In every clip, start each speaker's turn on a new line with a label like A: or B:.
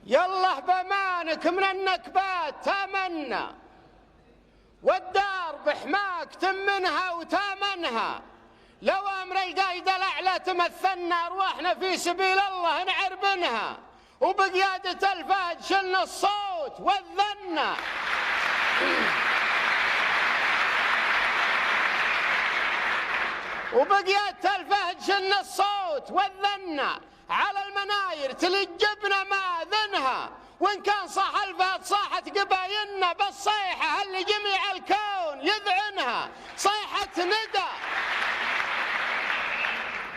A: يلا بمانك من النكبات تامنا، والدار بحماك تمنها وتامنها. لو أمر القايد الأعلى تمثلنا، أرواحنا في سبيل الله نعربنها، وبقيادة الفهد شلنا الصوت والذنا. وبقيادة الفهد شلنا الصوت والذنا، على المناير تلجبنا ماذنها، وإن كان صاح الفهد صاحت قبايلنا بالصيحة اللي جميع الكون يذعنها. صيحة ندى،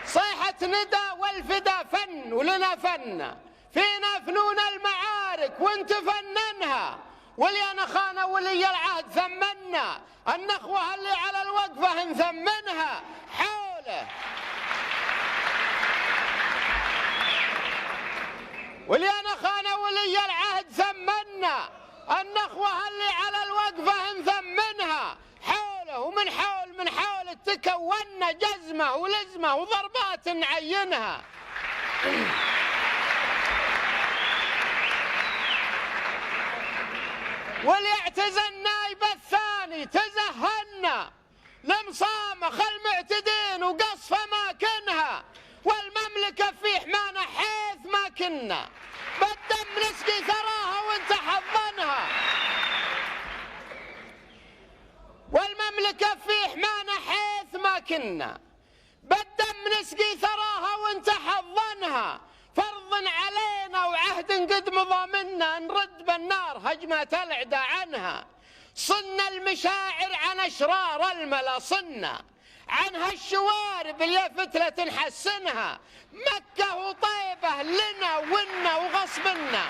A: صيحة ندى والفدا فن، ولنا فن فينا فنون المعارك وانت فننها. وليانا خانة ولي العهد ثمنا، النخوة اللي على الوقفة نثمنها حوله. وليانا خانة ولي العهد ثمنا، النخوة اللي على الوقفة نثمنها حوله. ومن حول من حول تكوننا جزمة ولزمة وضربات نعينها. وليعتز النايب الثاني تزهنا، لمصامخ المعتدين وقصف اماكنها، والمملكة في حمانا حيث ما كنا، بالدم نسقي ثراها وانت حضنها. والمملكة في حمانا حيث ما كنا، بالدم نسقي ثراها وانت حضنها. فرض علينا وعهد قد مضى منا، نرد بالنار هجمة العدا عنها. صنا المشاعر عن أشرار الملا، صنا عن هالشوارب اللي فتلة نحسنها. مكة وطيبة لنا ونا وغصبنا،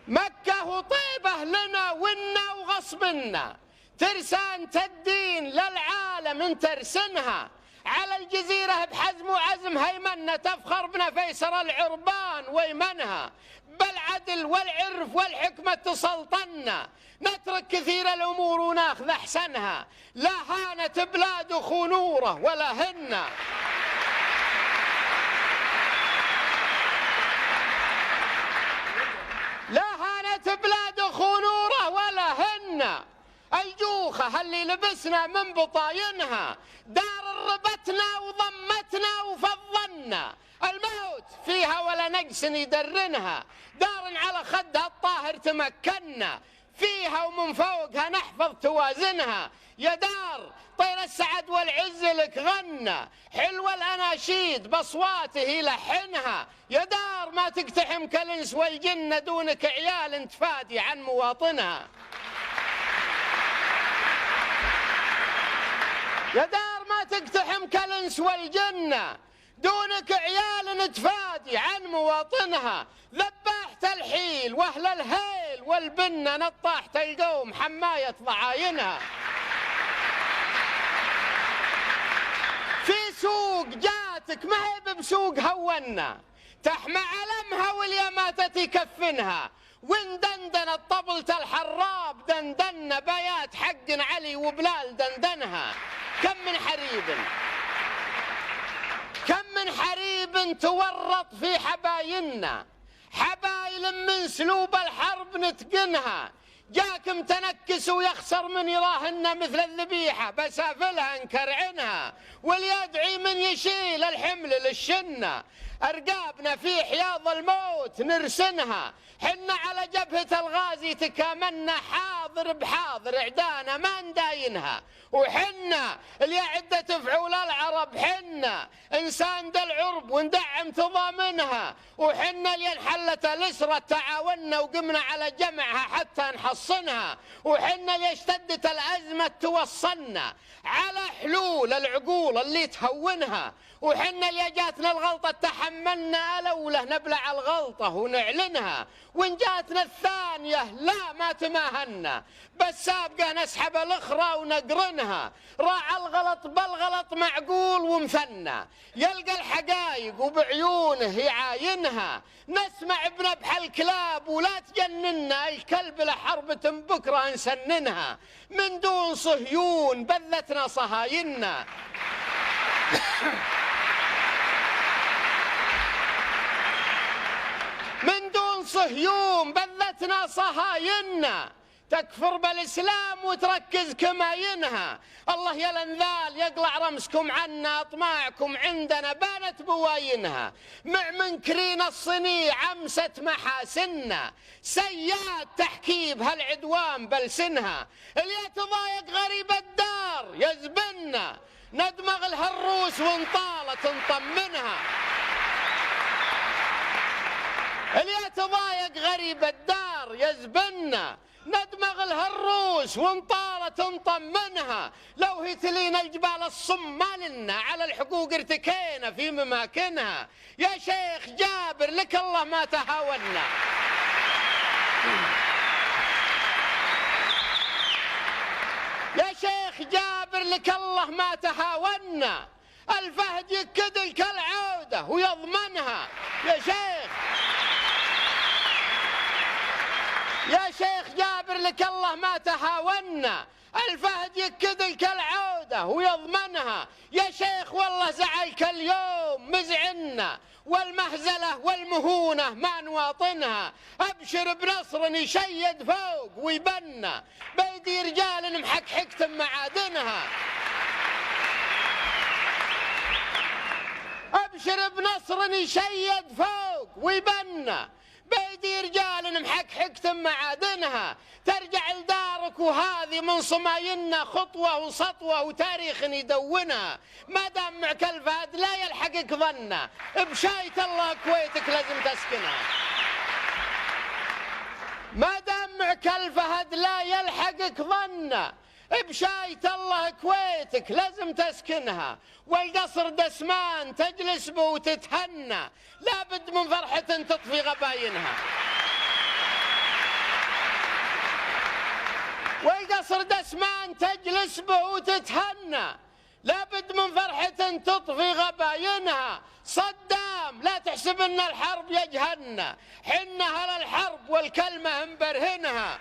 A: مكة وطيبة لنا ونا وغصبنا. ترسان الدين للعالم ترسنها، على الجزيرة بحزم وعزم هيمنة، تفخر بنا فيصل العربان ويمنها. بالعدل والعرف والحكمة تسلطنا، نترك كثير الأمور وناخذ أحسنها. لا هانت بلاد خنوره ولا هن، لا هانت بلاد خنوره ولا هن. الجوخة اللي لبسنا من بطاينها، دار ربتنا وضمتنا وفضلنا. الموت فيها ولا نقص يدرنها، دار على خدها الطاهر تمكنا، فيها ومن فوقها نحفظ توازنها. يا دار طير السعد والعز لك غنى، حلوة الأناشيد بأصواته يلحنها. يا دار ما تقتحم كالإنس والجنة، دونك عيال تفادي عن مواطنها. يا دار ما تقتحم كالإنس والجنة، دونك عيال تفادي عن مواطنها. ذبحت الحيل واهل الهيل والبنة، نطاحت القوم حماية ضعاينها. في سوق جاتك ما هي بسوق هونا، تحمى علمها واليماتة يكفنها. وين دندنت طبلة الحراب دندن، بيات حق علي وبلال دندنها. كم من حريب، كم من حريب تورط في حبايلنا، حبايل من سلوب الحرب نتقنها. جاك متنكس ويخسر من يراهن مثل الذبيحة، بسافلها نكرعنها. واليدعي من يشيل الحمل للشنة، أرقابنا في حياض الموت نرسنها. حنا على جبهة الغازي تكاملنا، حاضر بحاضر إعدانا ما نداينها. وحنا اللي عدة فعول العرب، حنا انسان العرب وندعم تضامنها. وحنا اللي انحلت الاسرة تعاوننا وقمنا على جمعها حتى نحصنها. وحنا اللي اشتدت الأزمة توصلنا على حلول العقول اللي تهونها. وحنا اللي جاتنا الغلطة تحملنا الأولى نبلع الغلطة ونعلنها. وإن جاتنا الثانية لا ما تماهنا، بس سابقة نسحب الأخرى ونقرنها. راعى الغلط بالغلط معقول ومثنى، يلقى الحقايق وبعيونه يعاينها. نسمع بنبح الكلاب ولا تجننا، الكلب لحربة بكرة نسننها. من دون صهيون بذتنا صهاينا. صهيون بذتنا صهايننا، تكفر بالإسلام وتركز كماينها. الله يا الانذال يقلع رمسكم عنا، أطماعكم عندنا بانت بواينها. مع منكرين الصنيع أمست محاسننا، سيات تحكيب هالعدوان بلسنها. اللي يتضايق غريب الدار يزبنا، ندمغ الهروس وانطالت نطمنها. اللي يتضايق غريب الدار يزبنا، ندمغ الهروس وانطالت نطمنها. لو هي تلينا الجبال الصم مالنا، على الحقوق ارتكينا في مماكنها. يا شيخ جابر لك الله ما تهاونا، يا شيخ جابر لك الله ما تهاونا. الفهد يكدلك العودة ويضمنها. يا شيخ جابر لك الله ما تهاونا، الفهد يكدلك العودة ويضمنها. يا شيخ والله زعلك اليوم مزعنا، والمهزلة والمهونة ما نواطنها. أبشر بنصر يشيد فوق ويبنى، بيدي رجال محكحكت معادنها. أبشر بنصر يشيد فوق ويبنى، بيدي رجال محكحكت معادنها. ترجع لدارك وهذه من صمايلنا خطوة وسطوة وتاريخ يدونها. ما دام معك الفهد لا يلحقك ظنه، بشاية الله كويتك لازم تسكنها. ما دام معك الفهد لا يلحقك ظنه، بشاية الله كويتك لازم تسكنها. والقصر دسمان تجلس به وتتهنى، لابد من فرحة تطفي غباينها. والقصر دسمان تجلس به وتتهنى، لابد من فرحة تطفي غباينها. صدام لا تحسب ان الحرب يجهلنا، حنا على الحرب والكلمة مبرهنها.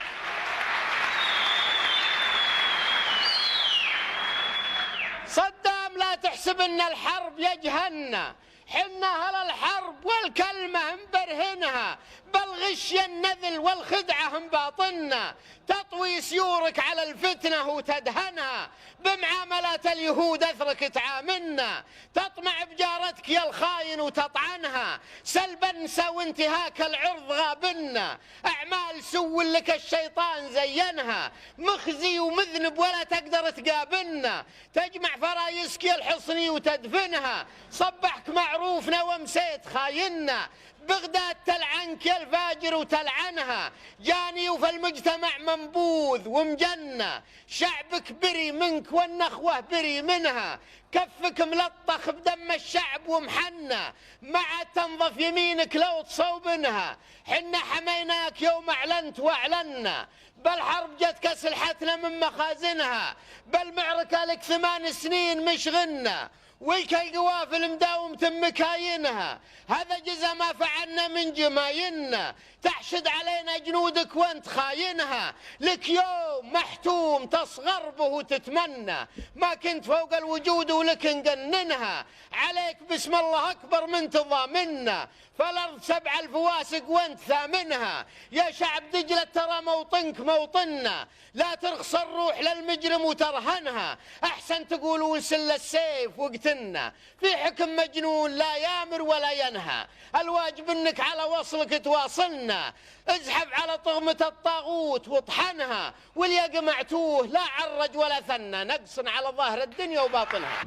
A: صدام لا تحسب ان الحرب يجهلنا، حنا على الحرب والكلمة مبرهنها. بالغش النذل والخدعة مباطننا، تطوي سيورك على الفتنة وتدهنها. بمعاملات اليهود أثرك تعاملنا، تطمع بجارتك يا الخاين وتطعنها. سلب النسا وانتهاك العرض غابنا، أعمال سو لك الشيطان زينها. مخزي ومذنب ولا تقدر تقابلنا، تجمع فرايسك يا الحصني وتدفنها. صبحك معروفنا ومسيت خايننا، بغداد تلعنك يا الفاجر وتلعنها. جاني وفي المجتمع منبوذ ومجنة، شعبك بري منك والنخوة بري منها. كفك ملطخ بدم الشعب ومحنة، ما عاد تنظف يمينك لو تصوبنها. حنا حميناك يوم اعلنت واعلنا، بالحرب جتك اسلحتنا من مخازنها. بالمعركة لك 8 سنين مشغلنا، ويك القوافل مداومة مكاينها. هذا جزا ما فعلنا من جمايلنا، تحشد علينا جنودك وانت خاينها. لك يوم محتوم تصغر به وتتمنى، ما كنت فوق الوجود ولك نقننها. عليك بسم الله أكبر من تضامنا، فالأرض 7 الفواسق وانت ثامنها. يا شعب دجلة ترى موطنك موطننا، لا ترخص الروح للمجرم وترهنها. أحسن تقولون سل السيف وقتلنا، في حكم مجنون لا يامر ولا ينهى. الواجب انك على وصلك تواصلنا، ازحف على طغمة الطاغوت واطحنها. واليا قمعتوه لا عرج ولا ثنى، نقص على ظاهر الدنيا وباطنها.